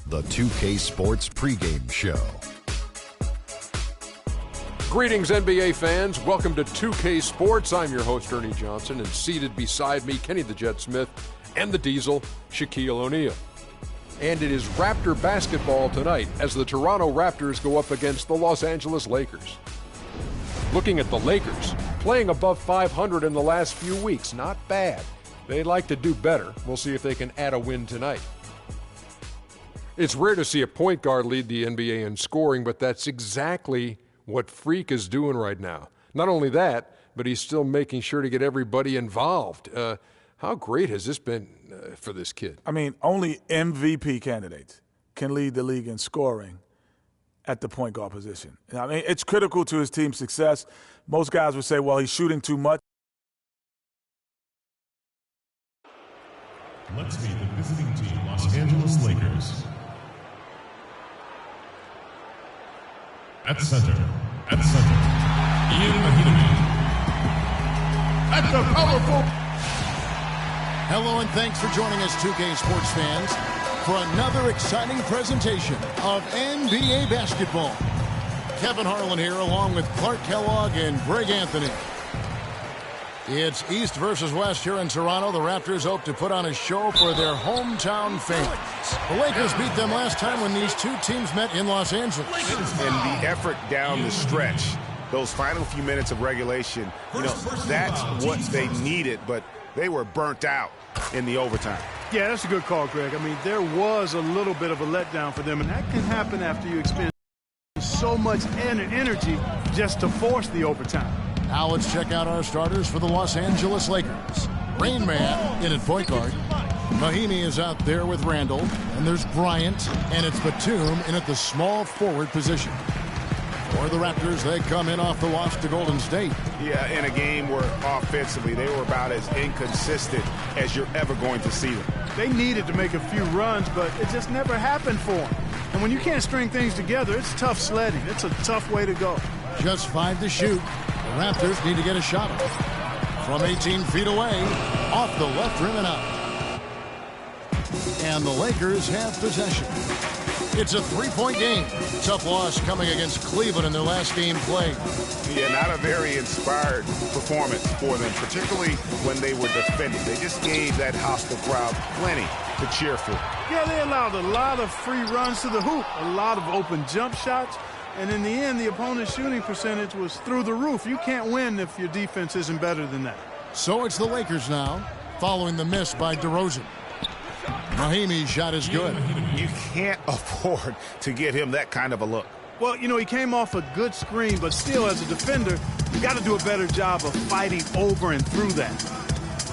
the 2K Sports pregame show. Greetings, NBA fans. Welcome to 2K Sports. I'm your host, Ernie Johnson, and seated beside me, Kenny the Jet Smith and the Diesel, Shaquille O'Neal. And it is Raptor basketball tonight as the Toronto Raptors go up against the Los Angeles Lakers. Looking at the Lakers, playing above 500 in the last few weeks. Not bad. They'd like to do better. We'll see if they can add a win tonight. It's rare to see a point guard lead the NBA in scoring, but that's exactly what Freak is doing right now. Not only that, but he's still making sure to get everybody involved. How great has this been for this kid? I mean, only MVP candidates can lead the league in scoring at the point guard position. I mean, it's critical to his team's success. Most guys would say, well, he's shooting too much. Let's meet the visiting team, Los Angeles Lakers. At center, Ian Mahinami. At the powerful. Hello and thanks for joining us, 2K Sports fans, for another exciting presentation of NBA basketball. Kevin Harlan here along with Clark Kellogg and Greg Anthony. It's East versus West here in Toronto. The Raptors hope to put on a show for their hometown fans. The Lakers beat them last time when these two teams met in Los Angeles. And the effort down the stretch, those final few minutes of regulation, that's what they needed, but they were burnt out in the overtime. Yeah, that's a good call, Greg. I mean, there was a little bit of a letdown for them, and that can happen after you expend so much energy just to force the overtime. Now let's check out our starters for the Los Angeles Lakers. Rain Man in at point guard. Mahinmi is out there with Randall. And there's Bryant, and it's Batum in at the small forward position. For the Raptors, they come in off the loss to Golden State. Yeah, in a game where offensively they were about as inconsistent as you're ever going to see them. They needed to make a few runs, but it just never happened for them. And when you can't string things together, it's tough sledding. It's a tough way to go. Just 5 to shoot. The Raptors need to get a shot off. From 18 feet away, off the left rim and out. And the Lakers have possession. It's a 3-point game. Tough loss coming against Cleveland in their last game played. Yeah, not a very inspired performance for them, particularly when they were defending. They just gave that hostile crowd plenty to cheer for. Yeah, they allowed a lot of free runs to the hoop, a lot of open jump shots. And in the end, the opponent's shooting percentage was through the roof. You can't win if your defense isn't better than that. So it's the Lakers now, following the miss by DeRozan. Mahinmi's shot is good. You can't afford to give him that kind of a look. Well, he came off a good screen, but still, as a defender, you got to do a better job of fighting over and through that.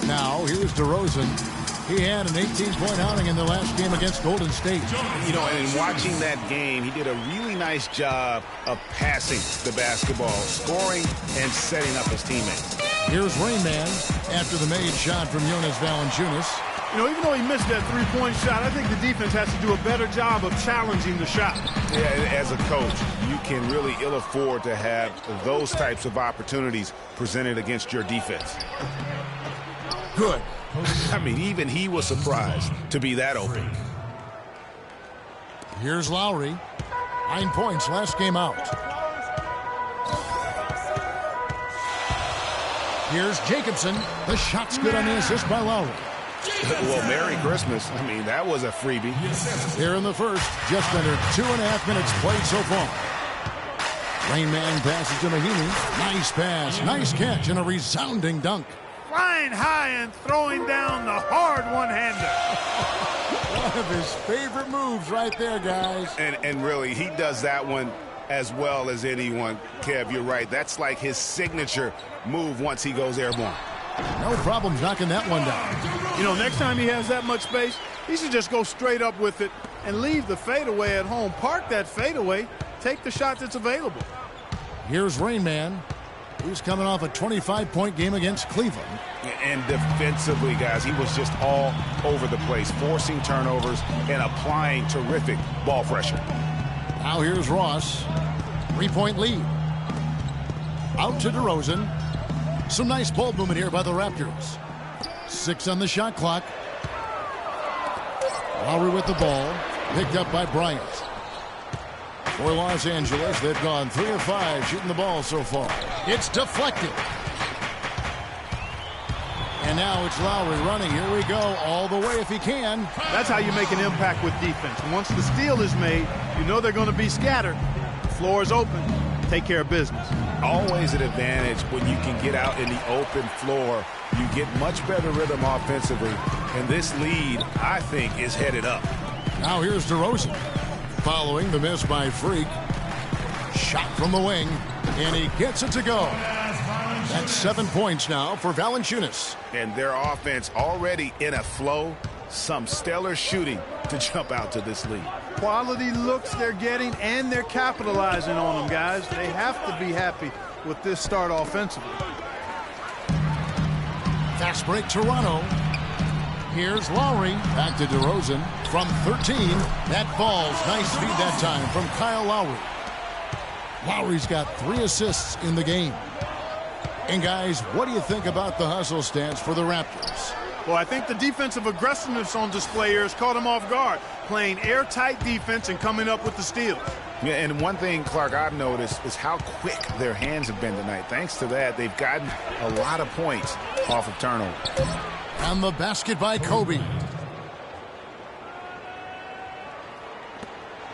Now, here's DeRozan. He had an 18-point outing in the last game against Golden State. And in watching that game, he did a really nice job of passing the basketball, scoring, and setting up his teammates. Here's Rain Man after the made shot from Jonas Valanciunas. Even though he missed that three-point shot, I think the defense has to do a better job of challenging the shot. Yeah, as a coach, you can really ill afford to have those types of opportunities presented against your defense. Good. I mean, even he was surprised to be that open. Here's Lowry. 9 points last game out. Here's Jacobson. The shot's good on the assist by Lowry. Well, Merry Christmas. I mean, that was a freebie. Here in the first, just under 2.5 minutes played so far. Rain Man passes to Mahinmi. Nice pass, nice catch, and a resounding dunk. Flying high and throwing down the hard one-hander. One of his favorite moves right there, guys. And really, he does that one as well as anyone. Kev, you're right. That's like his signature move once he goes airborne. No problem knocking that one down. Next time he has that much space, he should just go straight up with it and leave the fadeaway at home. Park that fadeaway. Take the shot that's available. Here's Rain Man. He's coming off a 25-point game against Cleveland. And defensively, guys, he was just all over the place, forcing turnovers and applying terrific ball pressure. Now here's Ross. 3-point lead. Out to DeRozan. Some nice ball movement here by the Raptors. 6 on the shot clock. Lowry with the ball. Picked up by Bryant. For Los Angeles, they've gone 3 of 5 shooting the ball so far. It's deflected. And now it's Lowry running. Here we go, all the way if he can. That's how you make an impact with defense. Once the steal is made, you know they're going to be scattered. The floor is open. Take care of business. Always an advantage when you can get out in the open floor. You get much better rhythm offensively. And this lead, I think, is headed up. Now here's DeRozan. Following the miss by Freak. Shot from the wing. And he gets it to go. That's 7 points now for Valanciunas. And their offense already in a flow. Some stellar shooting to jump out to this lead. Quality looks they're getting, and they're capitalizing on them, guys. They have to be happy with this start offensively. Fast break, Toronto. Here's Lowry. Back to DeRozan from 13. That falls. Nice feed that time from Kyle Lowry. Lowry's got 3 assists in the game. And guys, what do you think about the hustle stance for the Raptors? Well, I think the defensive aggressiveness on display here has caught them off guard, playing airtight defense and coming up with the steals. Yeah, and one thing, Clark, I've noticed is how quick their hands have been tonight. Thanks to that, they've gotten a lot of points off of turnover. And the basket by Kobe.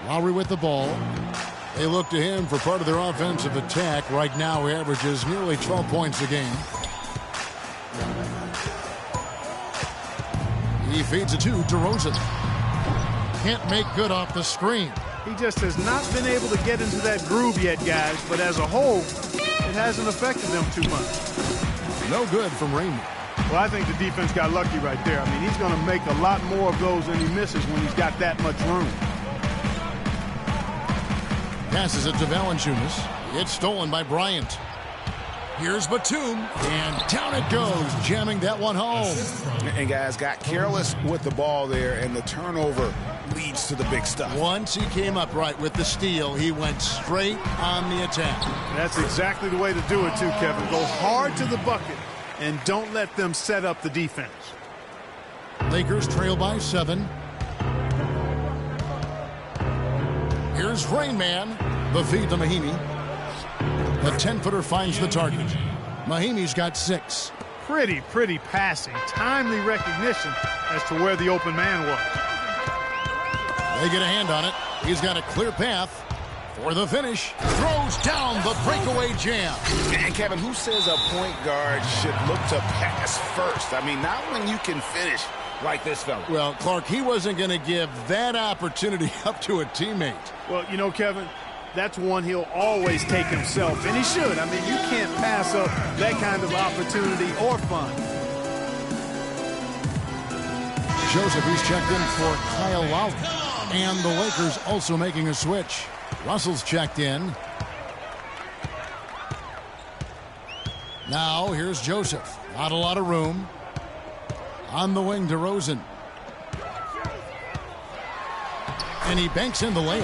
Lowry with the ball. They look to him for part of their offensive attack. Right now, he averages nearly 12 points a game. He feeds it to DeRozan. Can't make good off the screen. He just has not been able to get into that groove yet, guys. But as a whole, it hasn't affected them too much. No good from Raymond. Well, I think the defense got lucky right there. I mean, he's going to make a lot more of those than he misses when he's got that much room. Passes it to Valanciunas. It's stolen by Bryant. Here's Batum, and down it goes, jamming that one home. And guys got careless with the ball there, and the turnover leads to the big stuff. Once he came up right with the steal, he went straight on the attack. That's exactly the way to do it too, Kevin. Go hard to the bucket and don't let them set up the defense. Lakers trail by 7. Here's Rain Man. The feed to Mahinmi. The 10-footer finds the target. Mahimi's got 6. Pretty passing. Timely recognition as to where the open man was. They get a hand on it. He's got a clear path for the finish. Throws down the breakaway jam. And Kevin, who says a point guard should look to pass first? I mean, not when you can finish like this fella. Well, Clark, he wasn't going to give that opportunity up to a teammate. Well, you know, Kevin, that's one he'll always take himself, and he should. I mean, you can't pass up that kind of opportunity or fun. Joseph, who's checked in for Kyle Lowry. And the Lakers also making a switch. Russell's checked in. Now, here's Joseph. Not a lot of room. On the wing, DeRozan. And he banks in the layup.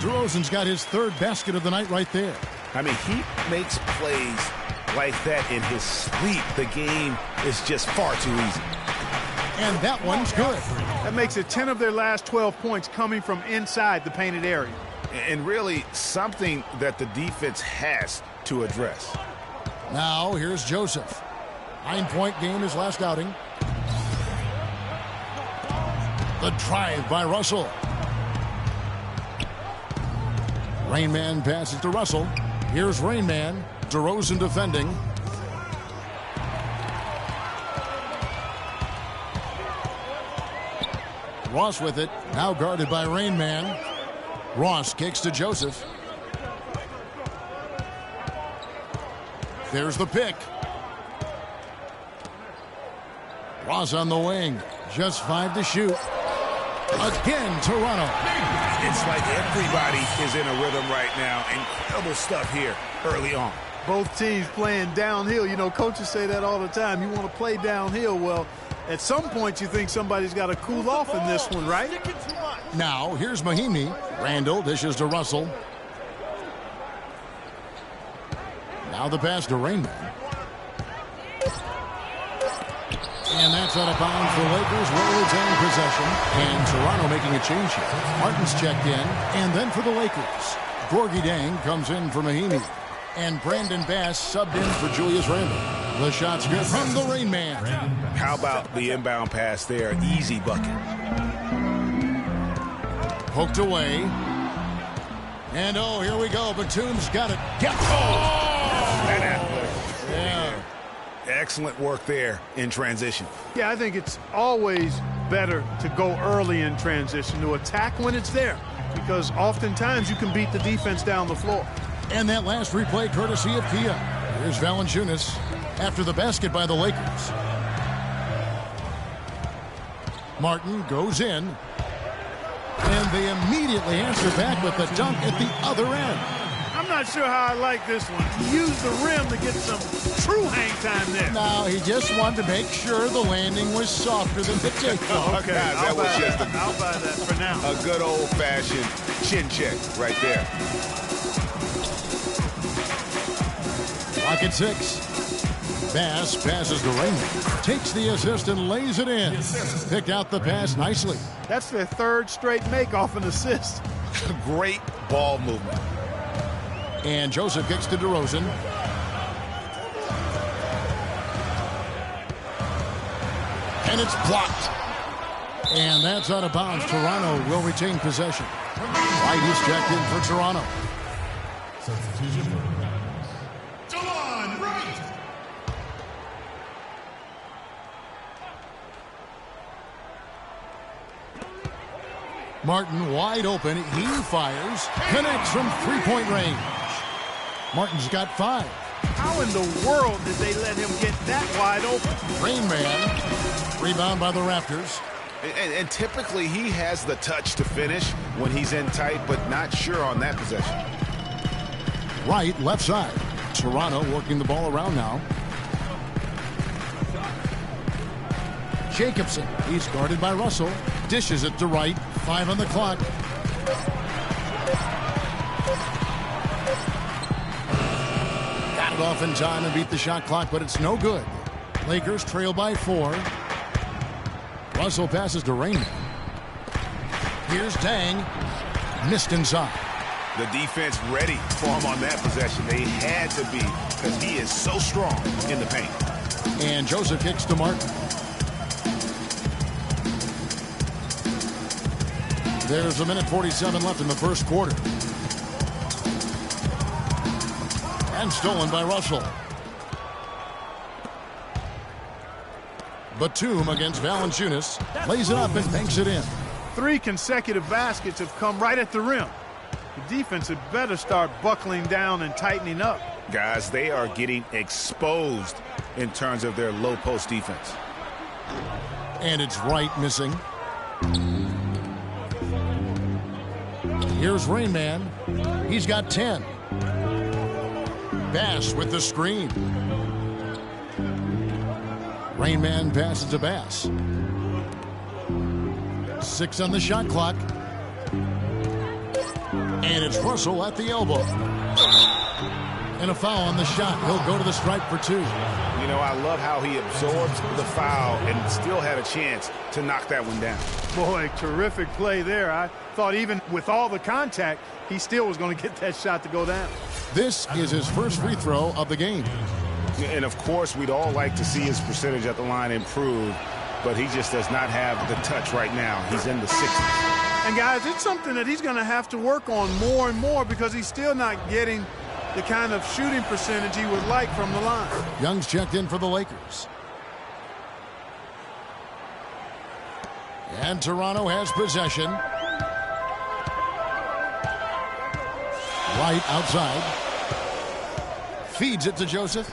DeRozan's got his 3rd basket of the night right there. I mean, he makes plays like that in his sleep. The game is just far too easy. And that one's good. That makes it 10 of their last 12 points coming from inside the painted area. And really something that the defense has to address. Now, here's Joseph. 9-point game his last outing. The drive by Russell. Rain Man passes to Russell. Here's Rain Man. DeRozan defending. Ross with it. Now guarded by Rain Man. Ross kicks to Joseph. There's the pick. Ross on the wing. Just 5 to shoot. Again, Toronto. It's like everybody is in a rhythm right now. Incredible stuff here early on. Both teams playing downhill. You know, coaches say that all the time. You want to play downhill. Well, at some point you think somebody's got to cool off in this one, right? Now, here's Mahinmi. Randall dishes to Russell. Now the pass to Rain Man. And that's out of bounds. The Lakers will retain possession. And Toronto making a change here. Martin's checked in. And then for the Lakers, Gorgie Dang comes in for Mahinmi. And Brandon Bass subbed in for Julius Randle. The shot's good from the Rain Man. How about the inbound pass there? Easy bucket. Poked away. And oh, here we go. Batum's got it. That athletic. Yeah. Excellent work there in transition. Yeah, I think it's always better to go early in transition, to attack when it's there, because oftentimes you can beat the defense down the floor. And that last replay courtesy of Kia. Here's Valanciunas after the basket by the Lakers. Martin goes in. And they immediately answer back with the dunk at the other end. I'm not sure how I like this one. He used the rim to get some true hang time there. No, he just wanted to make sure the landing was softer than the takeoff. Okay, Guys, that was just I'll buy that for now. a good old-fashioned chin check right there. Clock at 6. Bass passes to Raymond. Takes the assist and lays it in. Picked out the pass nicely. That's their third straight make off an assist. Great ball movement. And Joseph kicks to DeRozan. And it's blocked. And that's out of bounds. Toronto will retain possession. White is checked in for Toronto. Substitution for the Raptors. Delon Wright. Martin wide open. He fires. Connects from three-point range. Martin's got 5. How in the world did they let him get that wide open? Rain Man. Rebound by the Raptors. And typically he has the touch to finish when he's in tight, but not sure on that possession. Right, left side. Toronto working the ball around now. Jacobson. He's guarded by Russell. Dishes it to Wright. 5 on the clock. Got it off in time and beat the shot clock, but it's no good. Lakers trail by 4. Russell passes to Raymond. Here's Dang. Missed inside. The defense ready for him on that possession. They had to be, because he is so strong in the paint. And Joseph kicks to Martin. There's 1:47 left in the first quarter. And stolen by Russell. Batum against Valanciunas. Lays it up and banks it in. 3 consecutive baskets have come right at the rim. The defense had better start buckling down and tightening up. Guys, they are getting exposed in terms of their low post defense. And it's Wright missing. Here's Rain Man. He's got 10. Bass with the screen. Rain Man passes to Bass. 6 on the shot clock. And it's Russell at the elbow. And a foul on the shot. He'll go to the stripe for 2. You know, I love how he absorbs the foul and still had a chance to knock that one down. Boy, terrific play there. I thought even with all the contact, he still was going to get that shot to go down. This is his first free throw of the game. And, of course, we'd all like to see his percentage at the line improve, but he just does not have the touch right now. He's in the 60s. And, guys, it's something that he's going to have to work on more and more because he's still not getting the kind of shooting percentage he would like from the line. Young's checked in for the Lakers. And Toronto has possession. White outside. Feeds it to Joseph.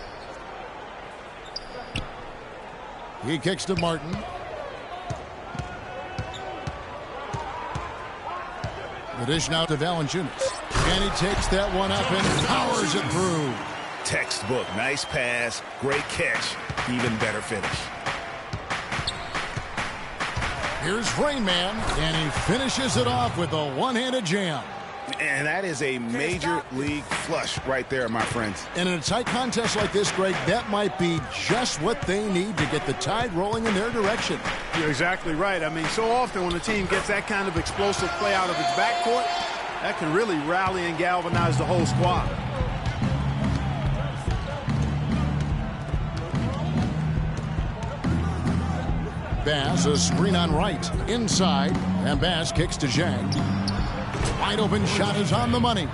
He kicks to Martin. The dish now to Valanciunas. And he takes that one up and powers it through. Textbook. Nice pass. Great catch. Even better finish. Here's Rain Man, and he finishes it off with a one-handed jam. And that is a major league flush right there, my friends. And in a tight contest like this, Greg, that might be just what they need to get the tide rolling in their direction. You're exactly right. I mean, so often when a team gets that kind of explosive play out of its backcourt, that can really rally and galvanize the whole squad. Bass, a screen on right, inside, and Bass kicks to Zhang. Wide open shot is on the money.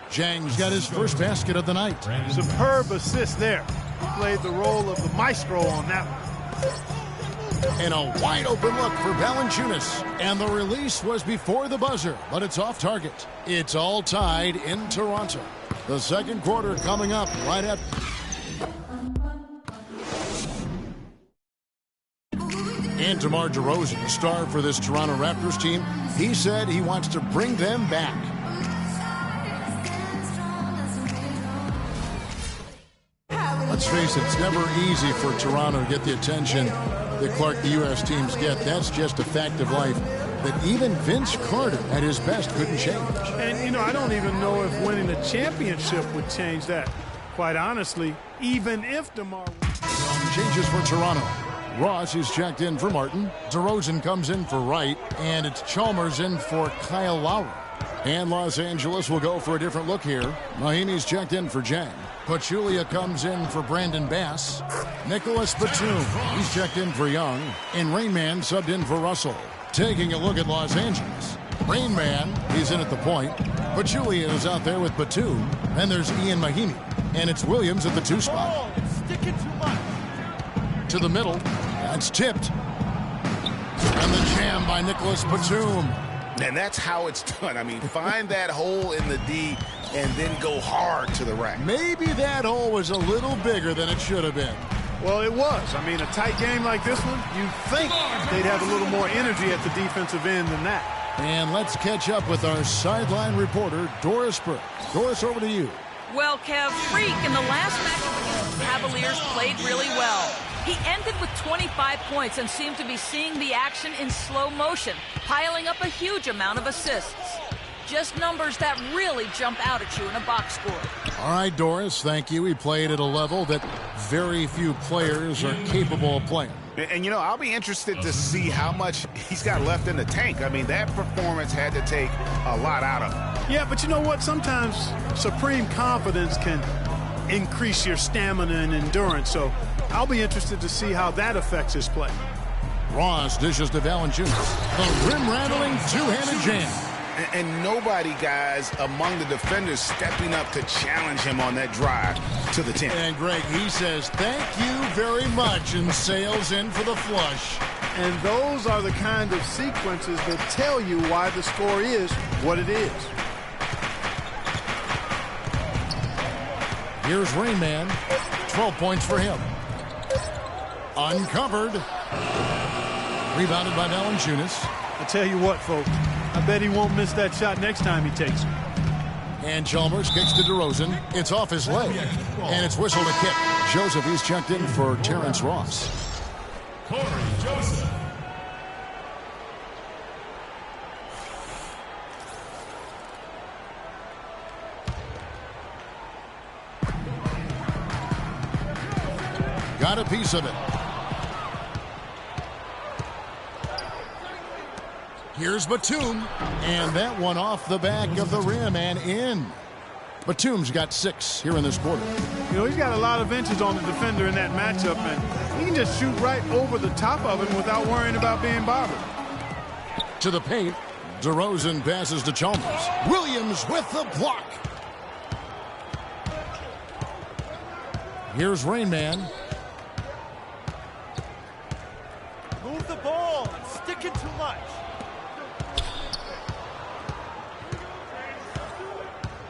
Zhang's got his first basket of the night. Superb assist there. He played the role of the maestro on that one. And a wide open look for Valanciunas. And the release was before the buzzer, but it's off target. It's all tied in Toronto. The second quarter coming up right at... And DeMar DeRozan, star for this Toronto Raptors team, he said he wants to bring them back. Let's face it, it's never easy for Toronto to get the attention that Clark, the U.S. teams get. That's just a fact of life that even Vince Carter at his best couldn't change. And, you know, I don't even know if winning a championship would change that. Quite honestly, even if DeMar... Changes for Toronto. Ross is checked in for Martin. DeRozan comes in for Wright. And it's Chalmers in for Kyle Lowry. And Los Angeles will go for a different look here. Mahinmi's checked in for Jang. Pachulia comes in for Brandon Bass. Nicholas Batum, he's checked in for Young. And Rain Man subbed in for Russell. Taking a look at Los Angeles. Rain Man, he's in at the point. Pachulia is out there with Batum. Then there's Ian Mahinmi. And it's Williams at the 2 spot. Sticking too much. To the middle. That's tipped. And the jam by Nicholas Batum. And that's how it's done. I mean, find that hole in the D and then go hard to the rack. Maybe that hole was a little bigger than it should have been. Well, it was. I mean, a tight game like this one, you'd think they'd have a little more energy at the defensive end than that. And let's catch up with our sideline reporter, Doris Burke. Doris, over to you. Well, Kev, Freak in the last matchup against the Cavaliers played really well. He ended with 25 points and seemed to be seeing the action in slow motion, piling up a huge amount of assists. Just numbers that really jump out at you in a box score. All right, Doris, thank you. He played at a level that very few players are capable of playing. And, you know, I'll be interested to see how much he's got left in the tank. I mean, that performance had to take a lot out of him. Yeah, but you know what? Sometimes supreme confidence can increase your stamina and endurance. So I'll be interested to see how that affects his play. Ross dishes to Valanciunas. The rim-rattling two-handed jam. And nobody, guys, among the defenders stepping up to challenge him on that drive to the 10. And Greg, he says, thank you very much, and sails in for the flush. And those are the kind of sequences that tell you why the score is what it is. Here's Rain Man. 12 points for him. Uncovered. Rebounded by Valanciunas. I tell you what, folks, I bet he won't miss that shot next time he takes it. And Chalmers kicks to DeRozan. It's off his leg. And it's whistled a kick. Joseph, he's checked in for Terrence Ross. Corey Joseph. Got a piece of it. Here's Batum, and that one off the back of the rim and in. Batum's got 6 here in this quarter. You know, he's got a lot of inches on the defender in that matchup, and he can just shoot right over the top of him without worrying about being bothered. To the paint, DeRozan passes to Chalmers. Williams with the block. Here's Rain Man. Move the ball and stick it too much.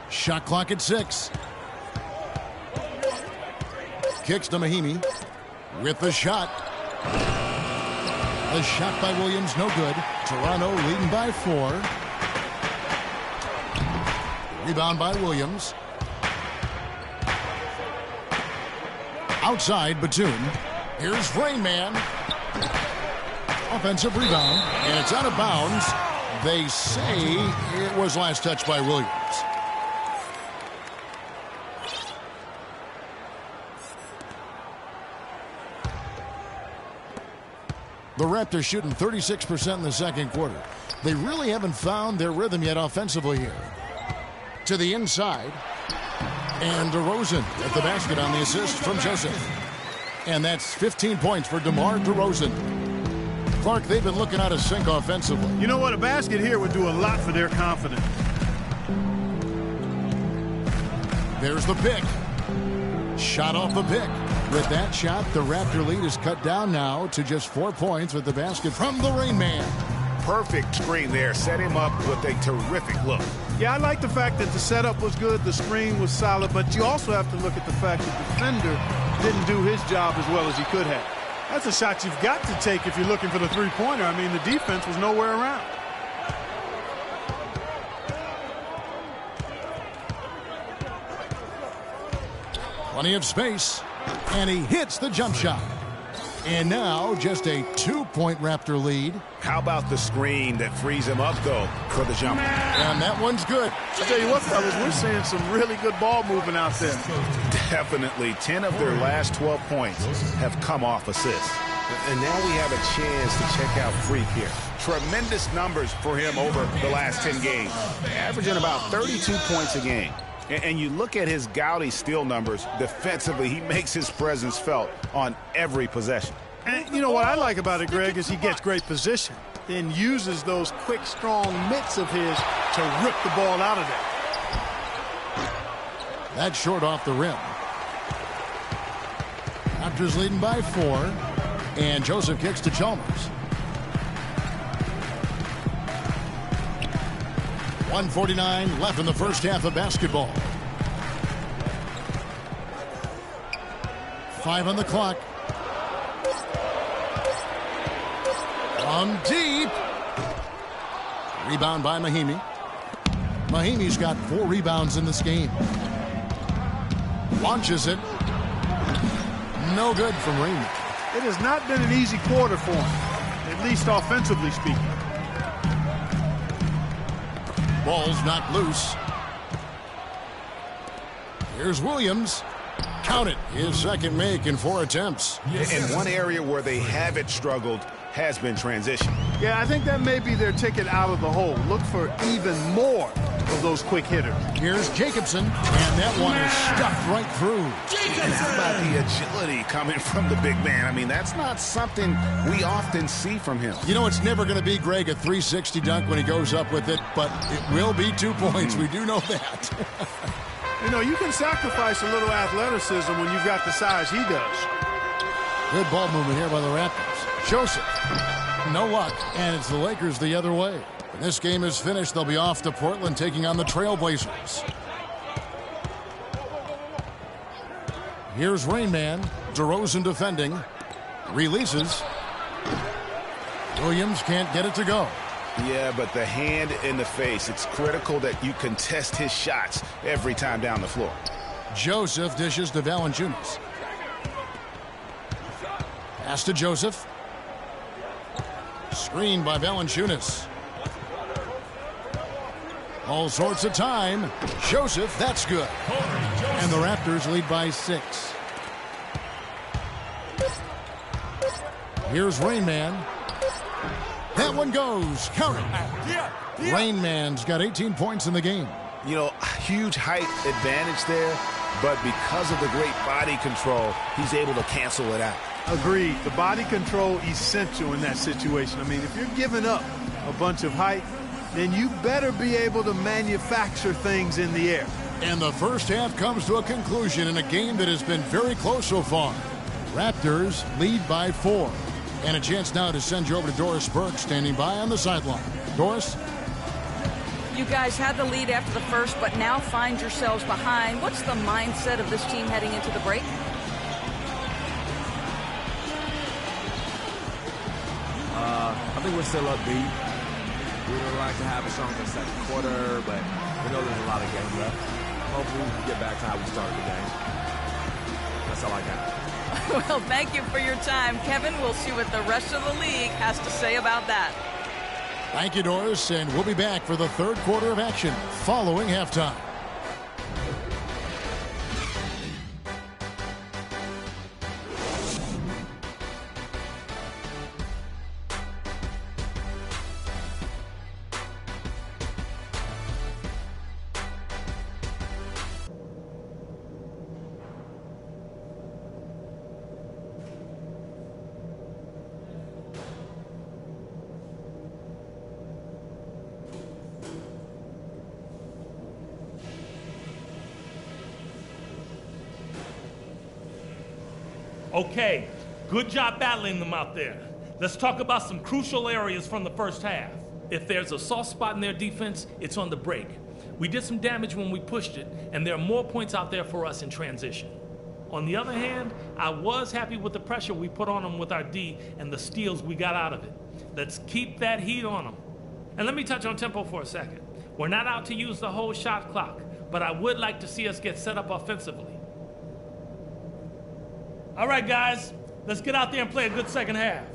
Shot clock at 6. Kicks to Mahinmi with the shot. The shot by Williams, no good. Toronto leading by 4. Rebound by Williams. Outside, Batum. Here's Rain Man. Offensive rebound, and it's out of bounds. They say it was last touched by Williams. The Raptors shooting 36% in the second quarter. They really haven't found their rhythm yet offensively here. To the inside. And DeRozan at the basket on the assist from Joseph. And that's 15 points for DeMar DeRozan. Clark, they've been looking out of sync offensively. You know what? A basket here would do a lot for their confidence. There's the pick. Shot off the pick. With that shot, the Raptor lead is cut down now to just 4 points with the basket from the Rain Man. Perfect screen there. Set him up with a terrific look. Yeah, I like the fact that the setup was good, the screen was solid, but you also have to look at the fact that the defender didn't do his job as well as he could have. That's a shot you've got to take if you're looking for the three-pointer. I mean, the defense was nowhere around. Plenty of space, and he hits the jump shot. And now just a 2-point Raptor lead. How about the screen that frees him up, though, for the jumper? And that one's good. I tell you what, fellas, we're seeing some really good ball movement out there. Definitely. 10 of their last 12 points have come off assists. And now we have a chance to check out Freak here. Tremendous numbers for him over the last 10 games, averaging about 32 points a game. And you look at his gaudy steal numbers, defensively, he makes his presence felt on every possession. And you know what I like about it, Greg, is he gets great position, then uses those quick, strong mitts of his to rip the ball out of there. That's short off the rim. Raptors leading by 4, and Joseph kicks to Chalmers. 1:49 left in the first half of basketball. 5 on the clock. From deep. Rebound by Mahimi. Mahimi's got 4 rebounds in this game. Launches it. No good from Raymond. It has not been an easy quarter for him, at least offensively speaking. Ball's knocked loose. Here's Williams. Count it. His second make in 4 attempts. And one area where they haven't struggled has been transition. Yeah, I think that may be their ticket out of the hole. Look for even more of those quick hitters. Here's Jacobson, and that one is stuffed right through. And how about the agility coming from the big man? I mean, that's not something we often see from him. You know, it's never going to be, Greg, a 360 dunk when he goes up with it, but it will be 2 points. We do know that. You know, you can sacrifice a little athleticism when you've got the size he does. Good ball movement here by the Raptors. Joseph, no luck, and it's the Lakers the other way. When this game is finished, they'll be off to Portland taking on the Trailblazers. Here's Rain Man. DeRozan defending. Releases. Williams can't get it to go. Yeah, but the hand in the face, it's critical that you contest his shots every time down the floor. Joseph dishes to Valanciunas. Pass to Joseph. Screen by Valanciunas. All sorts of time. Joseph, that's good. And the Raptors lead by 6. Here's Rain Man. That one goes. Count it. Rain Man's got 18 points in the game. You know, huge height advantage there, but because of the great body control, he's able to cancel it out. Agreed. The body control essential in that situation. I mean, if you're giving up a bunch of height, then you better be able to manufacture things in the air. And the first half comes to a conclusion in a game that has been very close so far. Raptors lead by 4. And a chance now to send you over to Doris Burke standing by on the sideline. Doris? You guys had the lead after the first, but now find yourselves behind. What's the mindset of this team heading into the break? I think we're still upbeat. We would like to have a stronger second quarter, but we know there's a lot of games left. Hopefully we can get back to how we started the game. That's all I got. Well, thank you for your time, Kevin. We'll see what the rest of the league has to say about that. Thank you, Doris, and we'll be back for the third quarter of action following halftime. Okay, good job battling them out there. Let's talk about some crucial areas from the first half. If there's a soft spot in their defense, it's on the break. We did some damage when we pushed it, and there are more points out there for us in transition. On the other hand, I was happy with the pressure we put on them with our D and the steals we got out of it. Let's keep that heat on them. And let me touch on tempo for a second. We're not out to use the whole shot clock, but I would like to see us get set up offensively. All right, guys, let's get out there and play a good second half.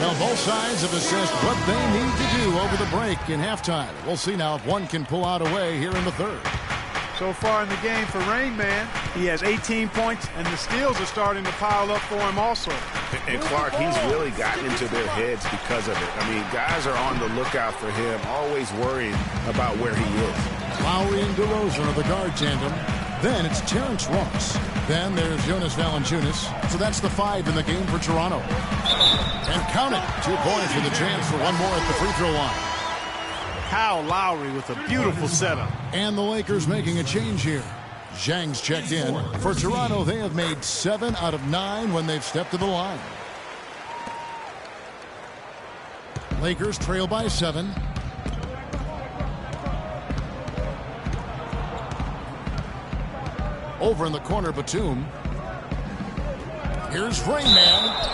Now, both sides have assessed what they need to do over the break in halftime. We'll see now if one can pull out a way here in the third. So far in the game for Rain Man, he has 18 points, and the steals are starting to pile up for him also. And Clark, he's really gotten into their heads because of it. I mean, guys are on the lookout for him, always worrying about where he is. Lowry and DeRozan are the guard tandem. Then it's Terrence Ross. Then there's Jonas Valanciunas. So that's the 5 in the game for Toronto. And count it, 2 points with a chance for one more at the free throw line. Kyle Lowry with a beautiful setup. And the Lakers making a change here. Zhang's checked in. For Toronto, they have made 7 out of 9 when they've stepped to the line. Lakers trail by 7. Over in the corner, Batum. Here's Rain Man.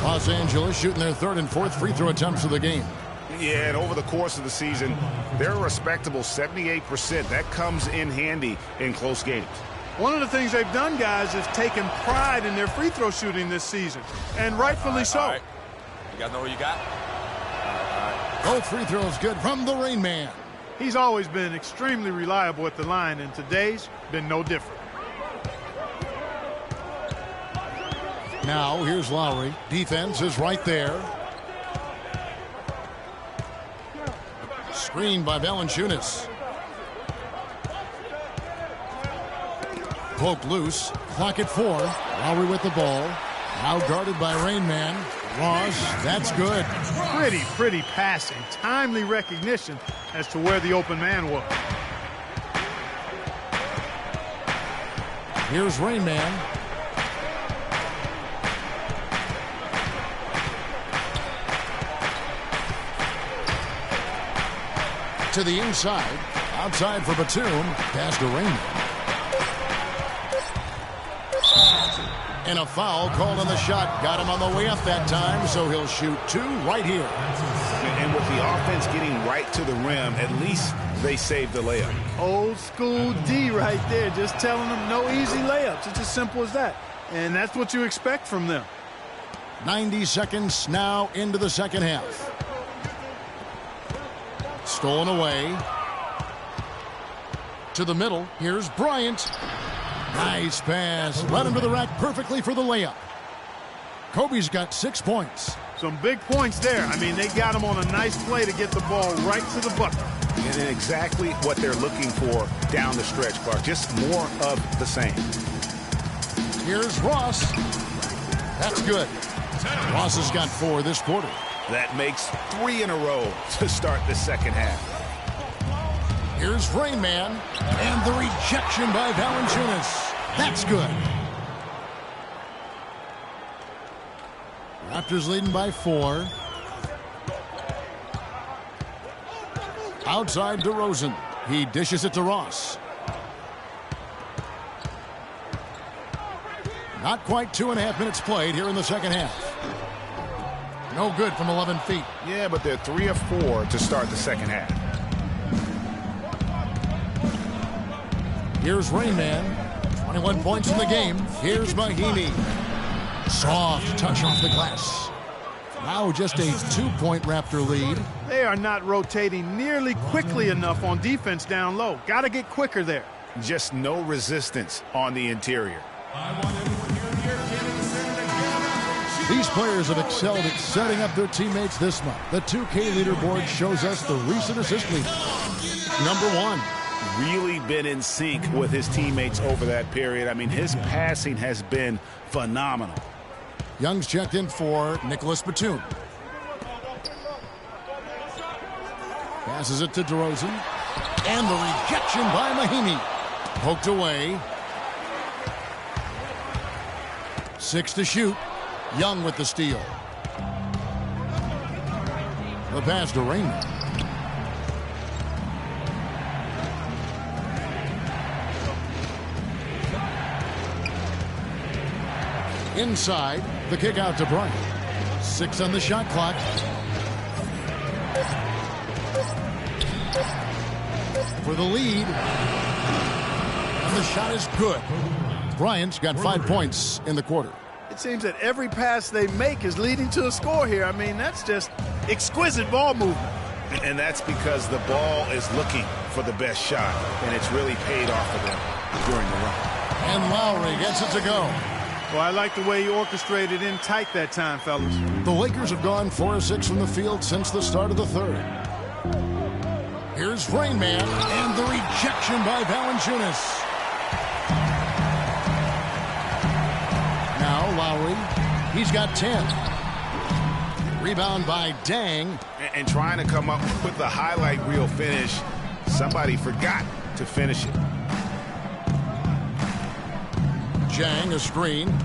Los Angeles shooting their 3rd and 4th free throw attempts of the game. Yeah, and over the course of the season, they're a respectable 78%. That comes in handy in close games. One of the things they've done, guys, is taken pride in their free throw shooting this season, and rightfully so. All right. You guys know what you got? Both free throws good from the Rain Man. He's always been extremely reliable at the line, and today's been no different. Now, here's Lowry. Defense is right there. Screened by Valanciunas. Poke loose. Clock at 4. Lowry with the ball. Now guarded by Rain Man. Ross, that's good. Pretty passing. Timely recognition as to where the open man was. Here's Rain Man. To the inside. Outside for Batum. Pass to Rain Man. And a foul called on the shot. Got him on the way up that time, so he'll shoot 2 right here. And with the offense getting right to the rim, at least they saved the layup. Old school D right there, just telling them no easy layups. It's as simple as that. And that's what you expect from them. 90 seconds now into the second half. Stolen away. To the middle. Here's Bryant. Nice pass. Led him to the rack perfectly for the layup. Kobe's got 6 points. Some big points there. I mean, they got him on a nice play to get the ball right to the bucket. And then exactly what they're looking for down the stretch, Clark. Just more of the same. Here's Ross. That's good. Ross has got 4 this quarter. That makes 3 in a row to start the second half. Here's Rain Man. And the rejection by Valanciunas. That's good. Raptors leading by 4. Outside DeRozan. He dishes it to Ross. Not quite 2.5 minutes played here in the second half. No good from 11 feet. Yeah, but they're 3 of 4 to start the second half. Here's Rain Man. 21 points in the game. Here's Mahimi. Soft touch off the glass. Now just a 2-point Raptor lead. They are not rotating nearly quickly enough on defense down low. Got to get quicker there. Just no resistance on the interior. These players have excelled at setting up their teammates this month. The 2K leaderboard shows us the recent assist leader. Number 1. Really been in sync with his teammates over that period. I mean, his passing has been phenomenal. Young's checked in for Nicholas Batum. Passes it to DeRozan. And the rejection by Mahimi. Poked away. 6 to shoot. Young with the steal. The pass to Raymond. Inside, the kick out to Bryant. 6 on the shot clock. For the lead. And the shot is good. Bryant's got 5 points in the quarter. It seems that every pass they make is leading to a score here. I mean, that's just exquisite ball movement. And that's because the ball is looking for the best shot, and it's really paid off for them during the run. And Lowry gets it to go. Well, I like the way he orchestrated in tight that time, fellas. The Lakers have gone 4 of 6 from the field since the start of the third. Here's Rain Man, and the rejection by Valanciunas. Now Lowry, he's got 10. Rebound by Dang. And trying to come up with the highlight reel finish, somebody forgot to finish it. Jang, a screen. Move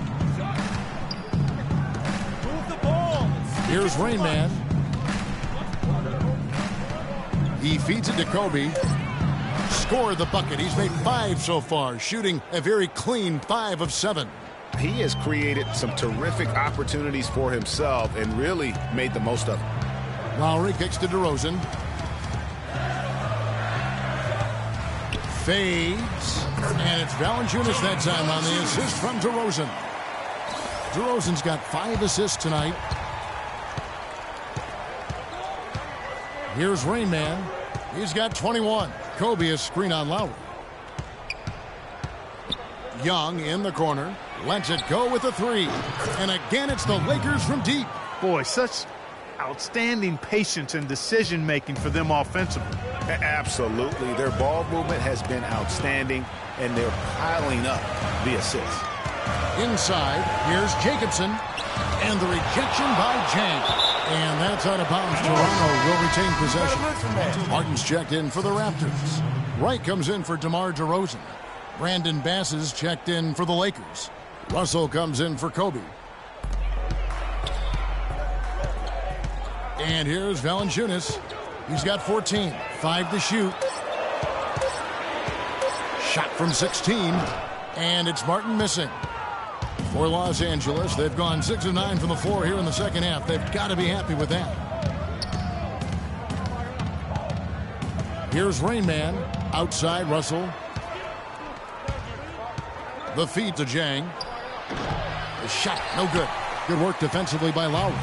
the ball. Here's Rain Man. He feeds it to Kobe. Score the bucket. He's made 5 so far, shooting a very clean 5 of 7. He has created some terrific opportunities for himself and really made the most of it. Lowry kicks to DeRozan. Fades. And it's Valanciunas that time on the assist from DeRozan. DeRozan's got 5 assists tonight. Here's Rain Man. He's got 21. Kobe is screen on Lowry. Young in the corner. Lets it go with a 3. And again, it's the Lakers from deep. Boy, such outstanding patience and decision-making for them offensively. Absolutely. Their ball movement has been outstanding, and they're piling up the assists. Inside, here's Jacobson. And the rejection by Jang. And that's out of bounds. Toronto will retain possession. Martin's checked in for the Raptors. Wright comes in for DeMar DeRozan. Brandon Bass is checked in for the Lakers. Russell comes in for Kobe. And here's Valanciunas. He's got 14. 5 to shoot. Shot from 16. And it's Martin missing. For Los Angeles, they've gone 6 of 9 from the floor here in the second half. They've got to be happy with that. Here's Rain Man. Outside, Russell. The feed to Jang. The shot, no good. Good work defensively by Lowry.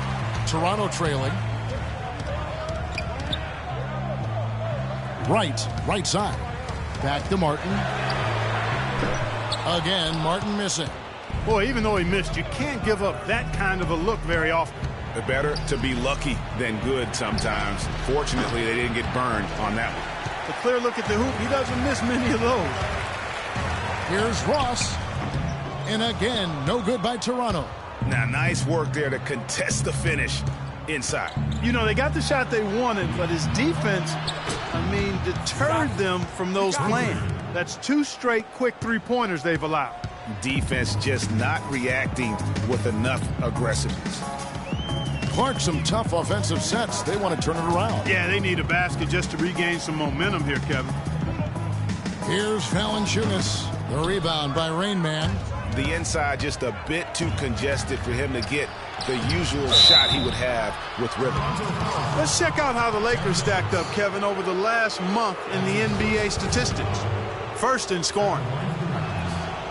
Toronto trailing. Right side. Back to Martin. Again, Martin missing. Boy, even though he missed, you can't give up that kind of a look very often. Better to be lucky than good sometimes. Fortunately, they didn't get burned on that one. A clear look at the hoop. He doesn't miss many of those. Here's Ross. And again, no good by Toronto. Now, nice work there to contest the finish inside. You know, they got the shot they wanted, but his defense, deterred them from those plans. That's 2 straight quick three-pointers they've allowed. Defense just not reacting with enough aggressiveness. Clark, some tough offensive sets. They want to turn it around. Yeah, they need a basket just to regain some momentum here, Kevin. Here's Valanciunas. The rebound by Rain Man. The inside just a bit too congested for him to get the usual shot he would have with rhythm. Let's check out how the Lakers stacked up, Kevin, over the last month in the NBA statistics. first in scoring,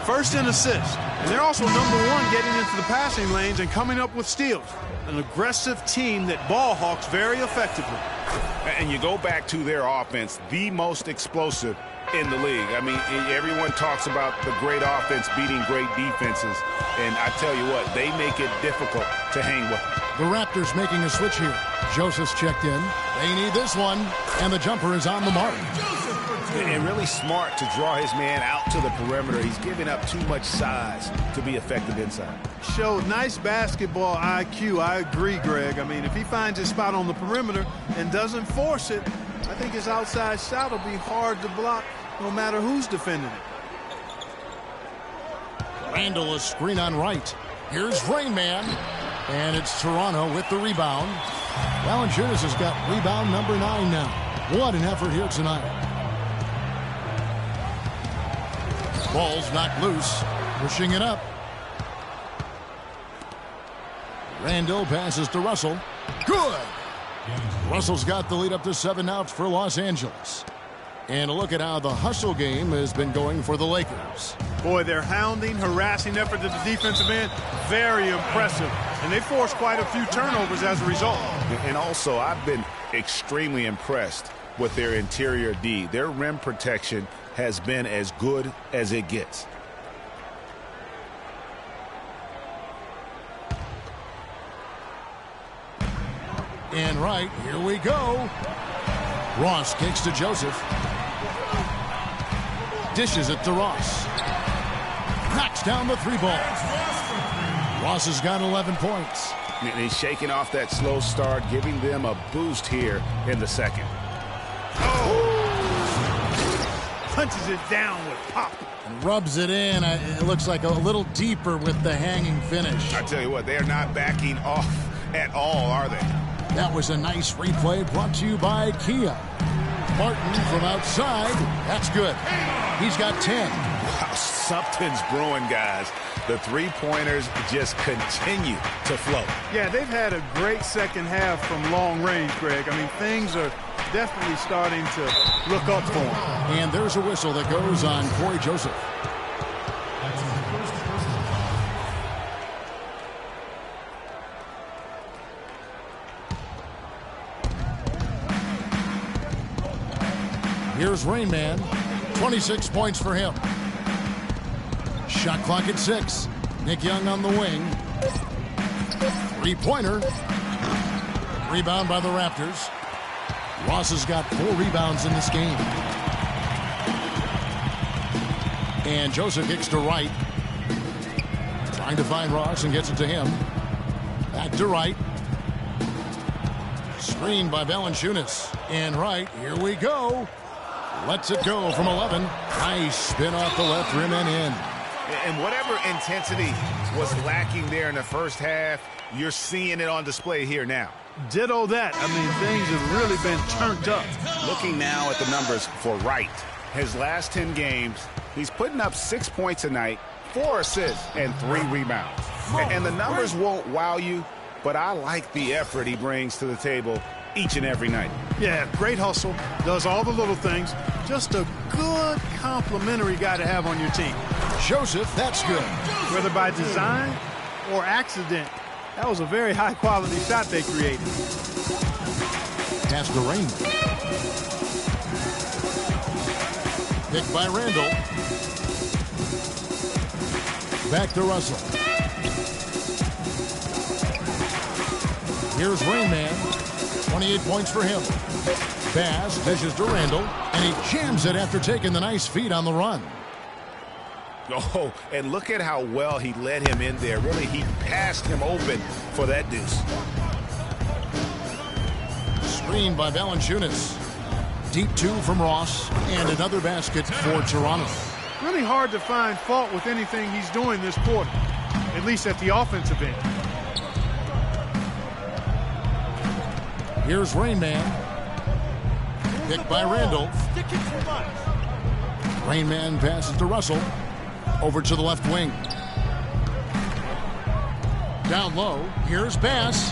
first in assists, and they're also number one getting into the passing lanes and coming up with steals. An aggressive team that ball hawks very effectively. And you go back to their offense, the most explosive in the league. I mean, everyone talks about the great offense beating great defenses, and I tell you what, they make it difficult to hang with. The Raptors making a switch here. Joseph's checked in. They need this one, and the jumper is on the mark. And really smart to draw his man out to the perimeter. He's giving up too much size to be effective inside. Showed nice basketball IQ. I agree, Greg. I mean, if he finds his spot on the perimeter and doesn't force it, I think his outside shot will be hard to block no matter who's defending it. Randall, a screen on right. Here's Rain Man. And it's Toronto with the rebound. Valanciunas has got rebound number 9 now. What an effort here tonight. Ball's knocked loose. Pushing it up. Randall passes to Russell. Good. Russell's got the lead up to 7 outs for Los Angeles. And a look at how the hustle game has been going for the Lakers. Boy, their hounding, harassing effort at the defensive end, very impressive. And they forced quite a few turnovers as a result. And also, I've been extremely impressed with their interior D. Their rim protection has been as good as it gets. And right, here we go. Ross kicks to Joseph. Dishes it to Ross. Knocks down the 3 ball. Ross has got 11 points. And he's shaking off that slow start, giving them a boost here in the second. Punches it down with pop. And rubs it in. It looks like a little deeper with the hanging finish. I tell you what, they're not backing off at all, are they? That was a nice replay brought to you by Kia. Martin from outside. That's good. He's got 10. Wow, something's brewing, guys. The three-pointers just continue to flow. Yeah, they've had a great second half from long range, Greg. I mean, things are definitely starting to look up for him. And there's a whistle that goes on Corey Joseph. Here's Rain Man. 26 points for him. Shot clock at 6. Nick Young on the wing. 3-pointer. Rebound by the Raptors. Ross has got 4 rebounds in this game. And Joseph kicks to right. Trying to find Ross and gets it to him. Back to right. Screened by Valanciunas. And right, here we go. Lets it go from 11. Nice spin off the left rim and in. And whatever intensity was lacking there in the first half, you're seeing it on display here now. Ditto that. I mean, things have really been turned up. Looking now at the numbers for Wright. His last 10 games, he's putting up 6 points a night, 4 assists, and 3 rebounds. And the numbers won't wow you, but I like the effort he brings to the table each and every night. Yeah, great hustle, does all the little things. Just a good complimentary guy to have on your team. Joseph, that's good. Whether by design or accident, that was a very high-quality shot they created. Pass to Rain. Picked by Randall. Back to Russell. Here's Rain Man. 28 points for him. Bass dishes to Randall, and he jams it after taking the nice feed on the run. Oh, and look at how well he led him in there. Really, he passed him open for that deuce. Screened by Valanciunas. Deep 2 from Ross, and another basket for Toronto. Really hard to find fault with anything he's doing this quarter, at least at the offensive end. Here's Rain Man. Picked by Randall. Rain Man passes to Russell. Over to the left wing. Down low. Here's Bass.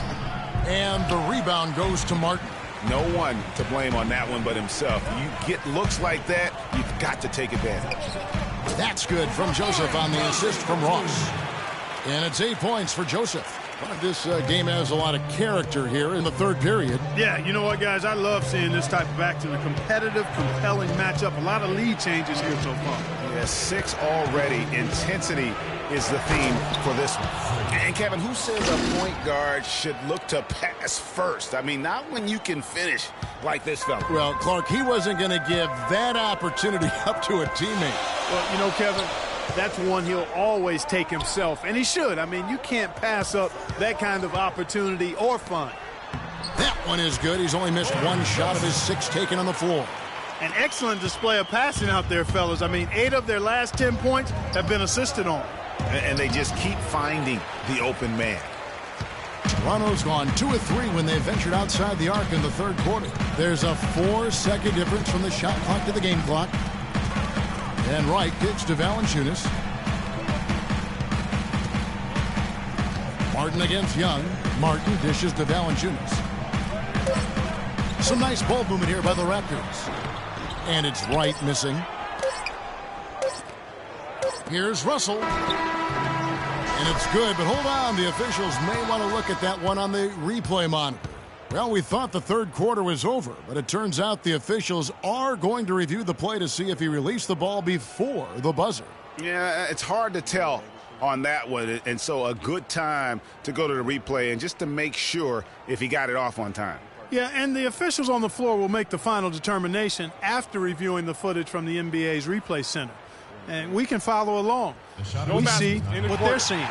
And the rebound goes to Martin. No one to blame on that one but himself. You get looks like that, you've got to take advantage. That's good from Joseph on the assist from Ross. And it's 8 points for Joseph. But this game has a lot of character here in the third period. Yeah, you know what, guys? I love seeing this type of action, a competitive, compelling matchup. A lot of lead changes here so far. Yeah, 6 already. Intensity is the theme for this one. And, Kevin, who says a point guard should look to pass first? I mean, not when you can finish like this fella. Well, Clark, he wasn't going to give that opportunity up to a teammate. Well, you know, Kevin, that's one he'll always take himself, and he should. I mean, you can't pass up that kind of opportunity or fun. That one is good. He's only missed one shot of his 6 taken on the floor. An excellent display of passing out there, fellas. I mean, 8 of their last 10 points have been assisted on. And they just keep finding the open man. Toronto's gone 2 of 3 when they ventured outside the arc in the third quarter. There's a 4-second difference from the shot clock to the game clock. And Wright kicks to Valanciunas. Martin against Young. Martin dishes to Valanciunas. Some nice ball movement here by the Raptors. And it's Wright missing. Here's Russell. And it's good, but hold on. The officials may want to look at that one on the replay monitor. Well, we thought the third quarter was over, but it turns out the officials are going to review the play to see if he released the ball before the buzzer. Yeah, it's hard to tell on that one, and so a good time to go to the replay and just to make sure if he got it off on time. Yeah, and the officials on the floor will make the final determination after reviewing the footage from the NBA's replay center. And we can follow along. We see what they're seeing.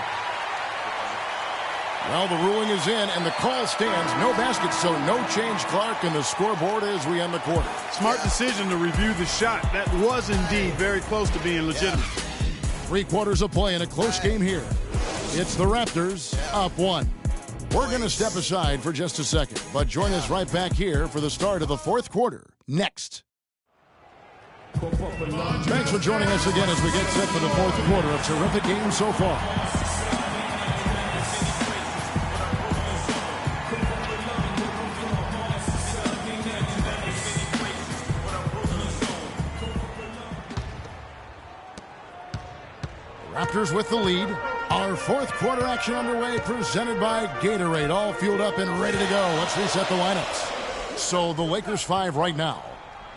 Well, the ruling is in, and the call stands. No basket, so no change, Clark, and the scoreboard as we end the quarter. Smart decision to review the shot. That was indeed very close to being legitimate. 3 quarters of play in a close game here. It's the Raptors up 1. We're going to step aside for just a second, but join us right back here for the start of the fourth quarter next. Thanks for joining us again as we get set for the fourth quarter. A terrific game so far. Raptors with the lead. Our fourth quarter action underway, presented by Gatorade. All fueled up and ready to go. Let's reset the lineups. So the Lakers 5 right now.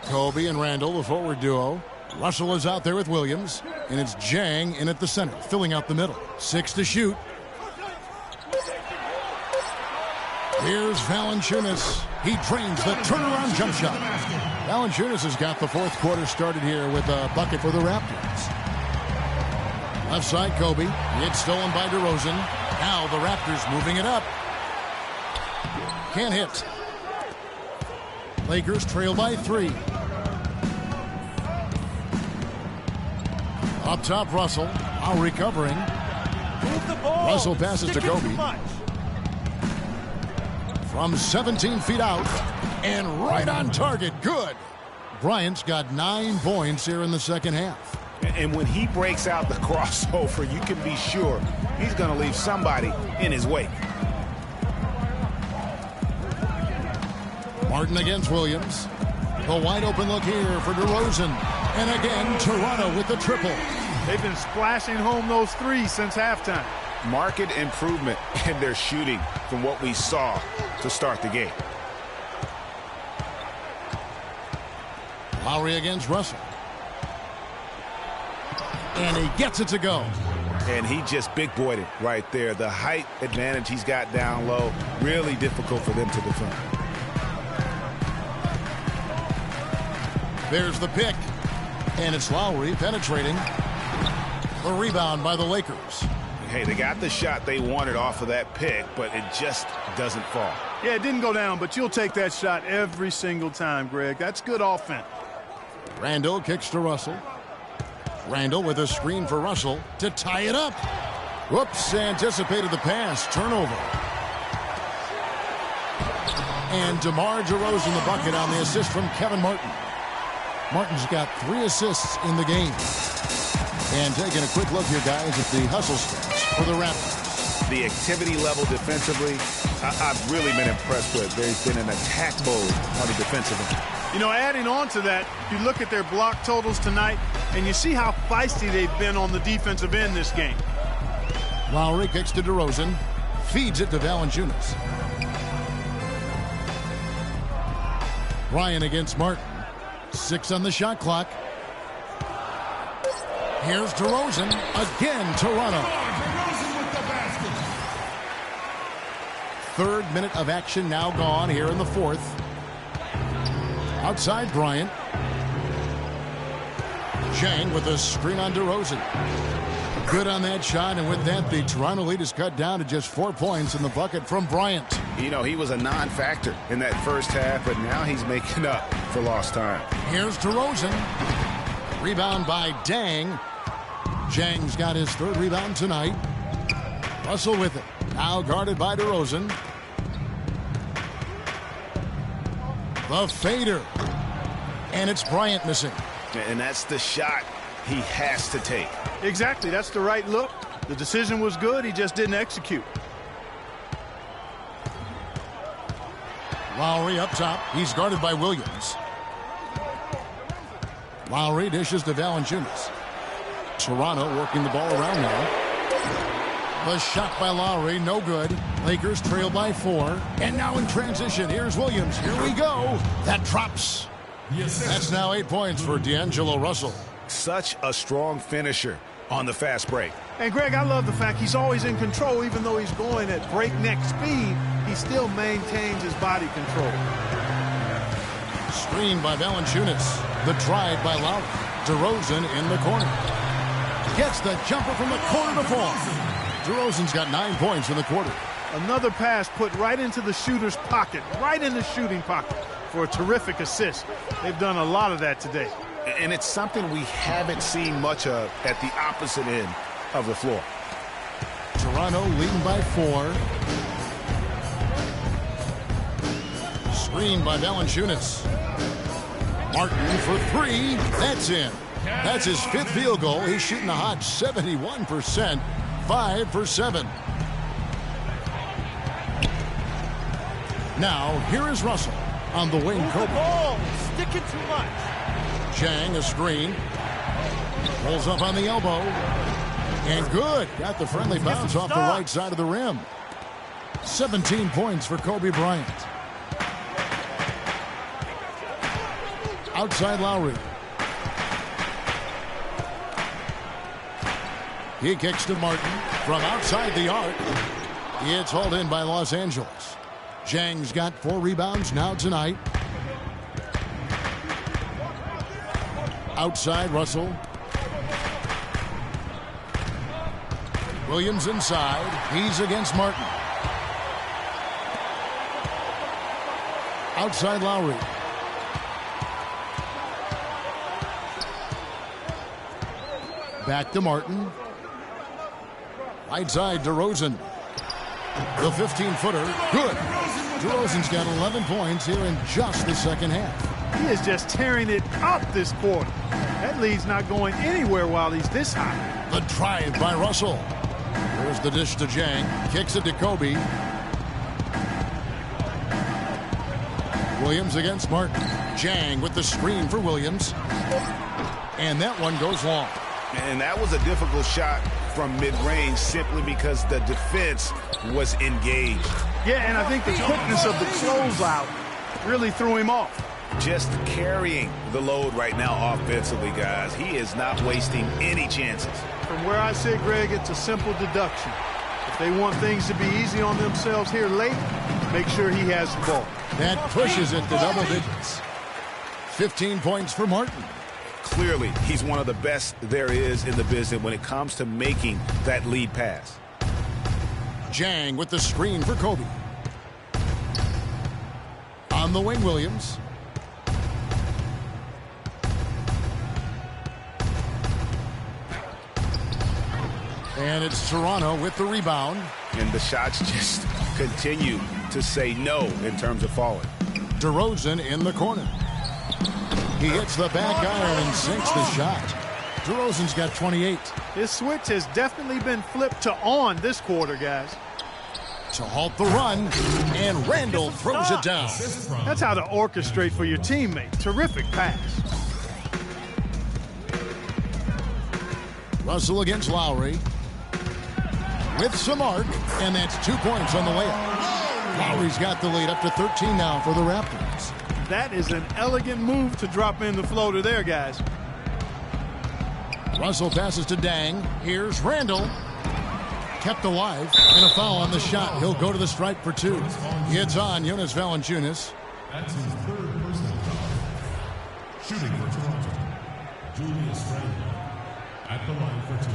Kobe and Randall, the forward duo. Russell is out there with Williams. And it's Jang in at the center, filling out the middle. 6 to shoot. Here's Valanciunas. He drains the turnaround jump shot. Valanciunas has got the fourth quarter started here with a bucket for the Raptors. Left side, Kobe. It's stolen by DeRozan. Now the Raptors moving it up. Can't hit. Lakers trail by 3. Up top, Russell. Now recovering. Move the ball. Russell passes to Kobe. From 17 feet out. And right on target. Good. Bryant's got 9 points here in the second half. And when he breaks out the crossover, you can be sure he's going to leave somebody in his wake. Martin against Williams. The wide open look here for DeRozan. And again, Toronto with the triple. They've been splashing home those threes since halftime. Marked improvement in their shooting from what we saw to start the game. Lowry against Russell. And he gets it to go. And he just big-boyed it right there. The height advantage he's got down low, really difficult for them to defend. There's the pick. And it's Lowry penetrating. A rebound by the Lakers. Hey, they got the shot they wanted off of that pick, but it just doesn't fall. Yeah, it didn't go down, but you'll take that shot every single time, Greg. That's good offense. Randall kicks to Russell. Randall with a screen for Russell to tie it up. Whoops, anticipated the pass. Turnover. And DeMar DeRozan the bucket on the assist from Kevin Martin. Martin's got 3 assists in the game. And taking a quick look here, guys, at the hustle stats for the Raptors. The activity level defensively, I've really been impressed with. There's been an attack mode on the defensive end. You know, adding on to that, you look at their block totals tonight, and you see how feisty they've been on the defensive end this game. Lowry kicks to DeRozan, feeds it to Valanciunas. Bryant against Martin. 6 on the shot clock. Here's DeRozan. Again, Toronto. Third minute of action now gone here in the fourth. Outside Bryant. Chang with a screen on DeRozan. Good on that shot, and with that, the Toronto lead is cut down to just 4 points in the bucket from Bryant. You know, he was a non-factor in that first half, but now he's making up for lost time. Here's DeRozan. Rebound by Dang. Chang's got his third rebound tonight. Russell with it. Now guarded by DeRozan. The fader. And it's Bryant missing. And that's the shot he has to take. Exactly. That's the right look. The decision was good. He just didn't execute. Lowry up top. He's guarded by Williams. Lowry dishes to Valanciunas. Toronto working the ball around now. The shot by Lowry, no good. Lakers trail by 4. And now in transition, here's Williams. Here we go. That drops. That's now 8 points for D'Angelo Russell. Such a strong finisher on the fast break. And Greg, I love the fact he's always in control. Even though he's going at breakneck speed, he still maintains his body control. Screen by Valanciunas. The drive by Lowry. DeRozan in the corner. Gets the jumper from the corner to fall. DeRozan's got 9 points in the quarter. Another pass put right into the shooter's pocket, right in the shooting pocket for a terrific assist. They've done a lot of that today. And it's something we haven't seen much of at the opposite end of the floor. Toronto leading by 4. Screen by Valanciunas. Martin for 3. That's in. That's his 5th field goal. He's shooting a hot 71%. 5 for 7. Now, here is Russell on the wing. Kobe. Ball. Sticking too much. Chang, a screen. Pulls up on the elbow. And good. Got the friendly bounce off the right side of the rim. 17 points for Kobe Bryant. Outside Lowry. He kicks to Martin from outside the arc. It's hauled in by Los Angeles. Chang's got 4 rebounds now tonight. Outside Russell. Williams inside. He's against Martin. Outside Lowry. Back to Martin. Right side, DeRozan. The 15-footer, good. DeRozan's got 11 points here in just the second half. He is just tearing it up this quarter. That lead's not going anywhere while he's this high. The drive by Russell. Here's the dish to Chang. Kicks it to Kobe. Williams against Martin. Chang with the screen for Williams. And that one goes long. And that was a difficult shot from mid-range simply because the defense was engaged. Yeah, and I think the quickness of the closeout really threw him off. Just carrying the load right now offensively, guys. He is not wasting any chances. From where I sit, Greg, it's a simple deduction. If they want things to be easy on themselves here late, make sure he has the ball. That pushes it to double digits. 15 points for Martin. Clearly, he's one of the best there is in the business when it comes to making that lead pass. Chang with the screen for Kobe. On the wing, Williams. And it's Toronto with the rebound. And the shots just continue to say no in terms of falling. DeRozan in the corner. He hits the back iron and sinks the shot. DeRozan's got 28. His switch has definitely been flipped to on this quarter, guys. to halt the run, and Randall throws it down. That's how to orchestrate for your teammate. Terrific pass. Russell against Lowry. With some arc, and that's 2 points on the layup. Lowry's got the lead up to 13 now for the Raptors. That is an elegant move to drop in the floater there, guys. Russell passes to Dang. Here's Randall. Kept alive, and a foul on the shot. He'll go to the stripe for 2. It's on Jonas Valanciunas. That's his third personal foul. Shooting for Toronto, Julius Randle at the line for 2.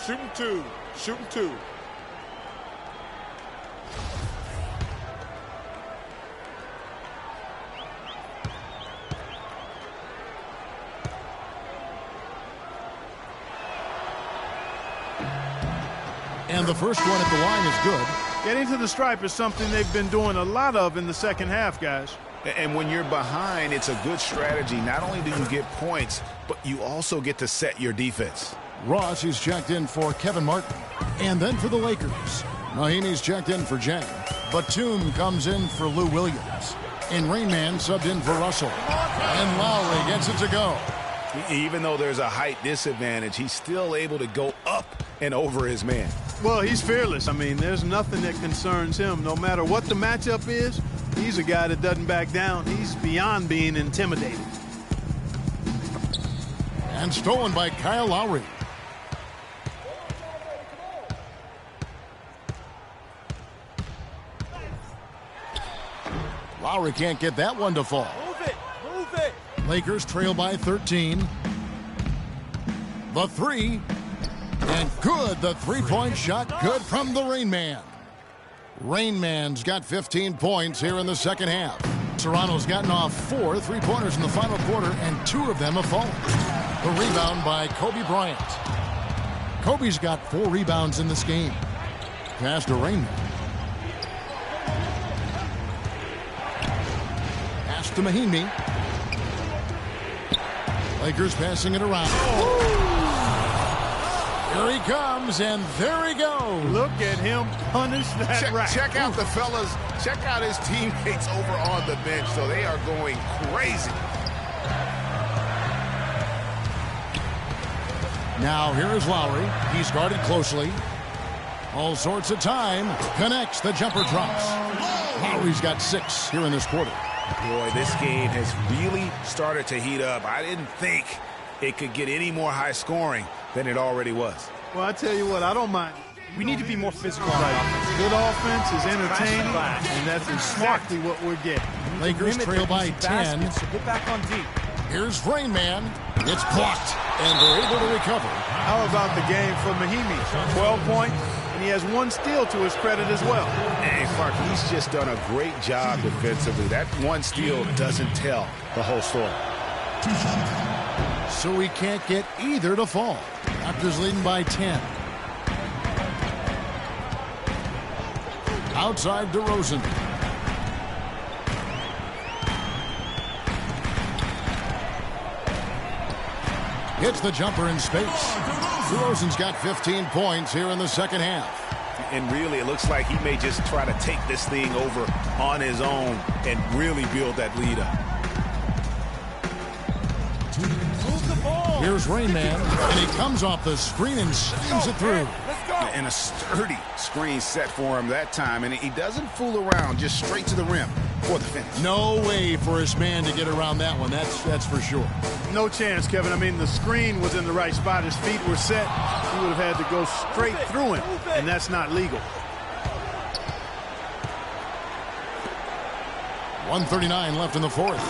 Shooting 2. Shooting 2. And the first one at the line is good. Getting to the stripe is something they've been doing a lot of in the second half, guys. And when you're behind, it's a good strategy. Not only do you get points, but you also get to set your defense. Ross is checked in for Kevin Martin. And then for the Lakers, Mahinmi's checked in for Jang. Batum comes in for Lou Williams. And Rainman subbed in for Russell. And Lowry gets it to go. Even though there's a height disadvantage, he's still able to go up and over his man. Well, he's fearless. I mean, there's nothing that concerns him. No matter what the matchup is, he's a guy that doesn't back down. He's beyond being intimidated. And stolen by Kyle Lowry. Lowry can't get that one to fall. Move it. Move it. Lakers trail by 13. The 3. And good. The three-point shot good from the Rain Man. Rain Man's got 15 points here in the second half. Toronto's gotten off 4 three-pointers in the final quarter, and 2 of them have fallen. The rebound by Kobe Bryant. Kobe's got 4 rebounds in this game. Pass to Rain Man. Pass to Mahinmi. Lakers passing it around. Here he comes, and there he goes. Look at him punish that rack. Check out the fellas. Check out his teammates over on the bench. So they are going crazy. Now here is Lowry. He's guarded closely. All sorts of time. Connects. The jumper drops. Lowry's got 6 here in this quarter. Boy, this game has really started to heat up. I didn't think it could get any more high scoring than it already was. Well, I tell you what, I don't mind. We need to be more physical on offense. Good offense is entertaining, and that's exactly what we're getting. Lakers trail by 10. So get back on deep. Here's Rain Man. It's blocked, and they're able to recover. How about the game for Mahinmi? 12 points, and he has 1 steal to his credit as well. And Clark, he's just done a great job defensively. That 1 steal doesn't tell the whole story. So he can't get either to fall. Raptors leading by 10. Outside DeRozan. Hits the jumper in space. DeRozan's got 15 points here in the second half. And really, it looks like he may just try to take this thing over on his own and really build that lead up. Here's Rain Man, and he comes off the screen and slams it through. And a sturdy screen set for him that time, and he doesn't fool around, just straight to the rim for the finish. No way for his man to get around that one, that's for sure. No chance, Kevin. I mean, the screen was in the right spot. His feet were set. He would have had to go straight through him, and that's not legal. 1:39 left in the fourth,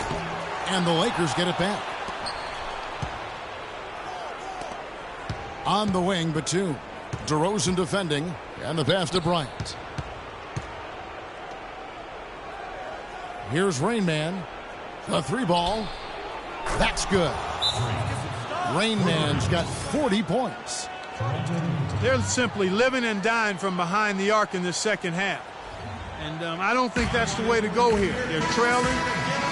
and the Lakers get it back. On the wing, Batum. DeRozan defending, and the pass to Bryant. Here's Rain Man. The 3-ball. That's good. Rain Man's got 40 points. They're simply living and dying from behind the arc in this second half. And I don't think that's the way to go here. They're trailing.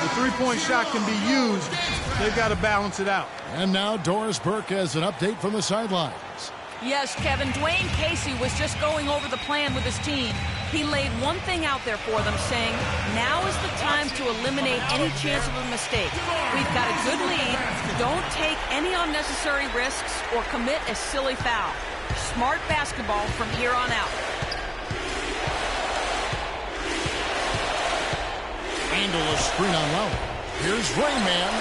The three-point shot can be used They've got to balance it out. And now Doris Burke has an update from the sidelines. Yes, Kevin, Dwayne Casey was just going over the plan with his team. He laid one thing out there for them, saying, now is the time to eliminate any chance of a mistake. We've got a good lead. Don't take any unnecessary risks or commit a silly foul. Smart basketball from here on out. Handle a screen on Lowry. Here's Rayman.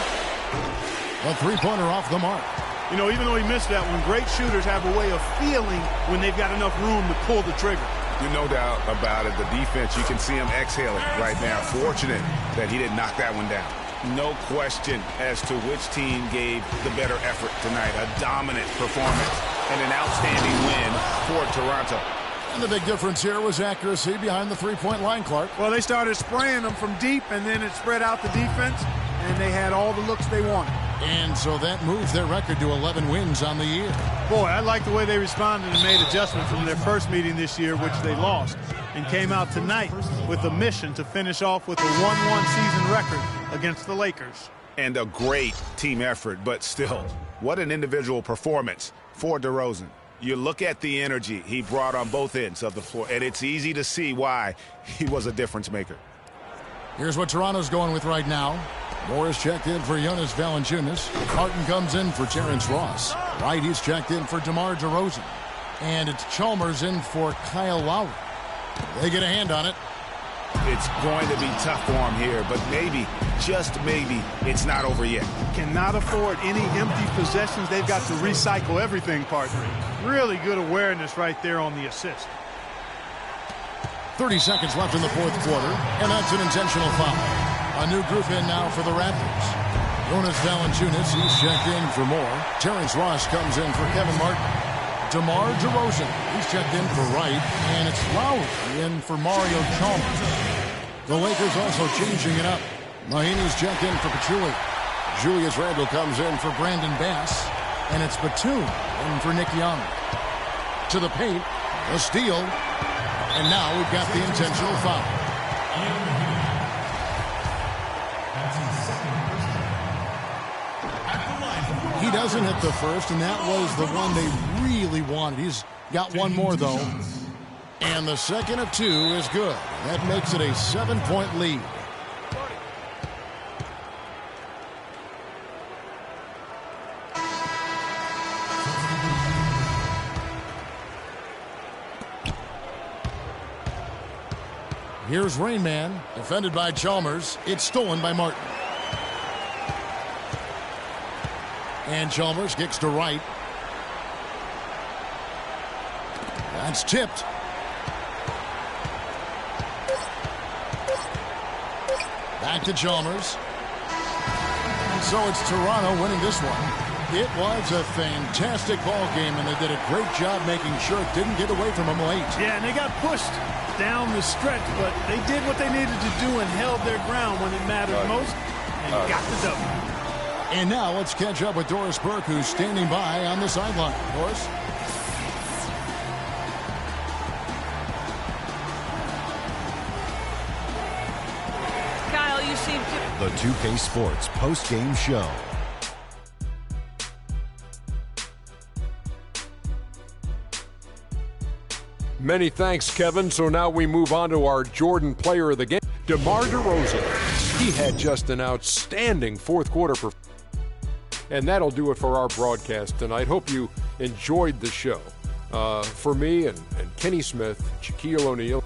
A three-pointer off the mark. You know, even though he missed that one, great shooters have a way of feeling when they've got enough room to pull the trigger. No doubt about it. The defense, you can see him exhaling right now. Fortunate that he didn't knock that one down. No question as to which team gave the better effort tonight. A dominant performance and an outstanding win for Toronto. And the big difference here was accuracy behind the three-point line, Clark. Well, they started spraying them from deep, and then it spread out the defense, and they had all the looks they wanted. And so that moves their record to 11 wins on the year. Boy, I like the way they responded and made adjustments from their first meeting this year, which they lost, and came out tonight with a mission to finish off with a 1-1 season record against the Lakers. And a great team effort, but still, what an individual performance for DeRozan. You look at the energy he brought on both ends of the floor, and it's easy to see why he was a difference maker. Here's what Toronto's going with right now. Morris checked in for Jonas Valanciunas. Martin comes in for Terrence Ross. Wright, he's checked in for DeMar DeRozan. And it's Chalmers in for Kyle Lowry. They get a hand on it. It's going to be tough for him here, but maybe, just maybe, it's not over yet. Cannot afford any empty possessions. They've got to recycle everything, partner. Really good awareness right there on the assist. 30 seconds left in the fourth quarter, and that's an intentional foul. A new group in now for the Raptors. Jonas Valanciunas, he's checked in for Moore. Terrence Ross comes in for Kevin Martin. DeMar DeRozan, he's checked in for Wright, and it's Lowry in for Mario Chalmers. The Lakers also changing it up. Mahinmi's checked in for Pachulia. Julius Randle comes in for Brandon Bass, and it's Batum in for Nick Young. To the paint, a steal, and now we've got the intentional foul. He doesn't hit the first, and that was the one they really wanted. He's got one more, though. And the second of two is good. That makes it a 7-point lead. Here's Rain Man, defended by Chalmers. It's stolen by Martin. And Chalmers kicks to Wright. That's tipped. Back to Chalmers. And so it's Toronto winning this one. It was a fantastic ball game, and they did a great job making sure it didn't get away from them late. Yeah, and they got pushed down the stretch, but they did what they needed to do and held their ground when it mattered most and got the W. And now let's catch up with Doris Burke, who's standing by on the sideline. Doris? Kyle, you seem to... The 2K Sports post-game show. Many thanks, Kevin. So now we move on to our Jordan player of the game, DeMar DeRozan. He had just an outstanding fourth quarter performance. And that'll do it for our broadcast tonight. Hope you enjoyed the show. For me and Kenny Smith, Shaquille O'Neal.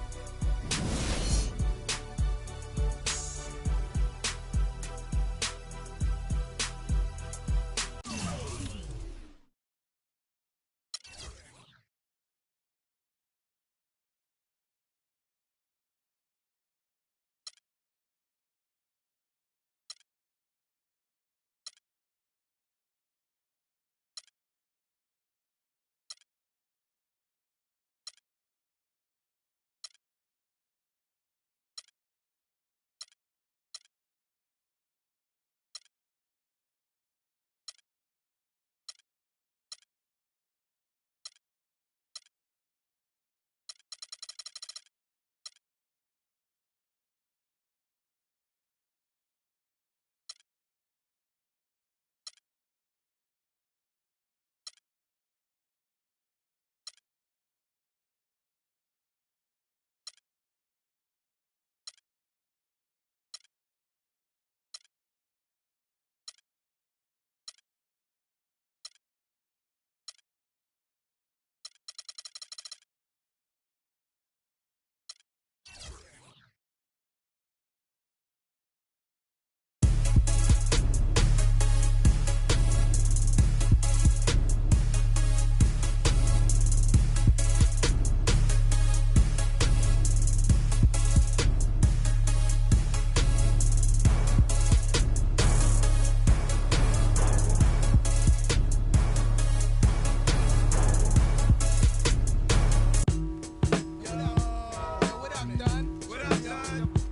up, Don? What up, Don?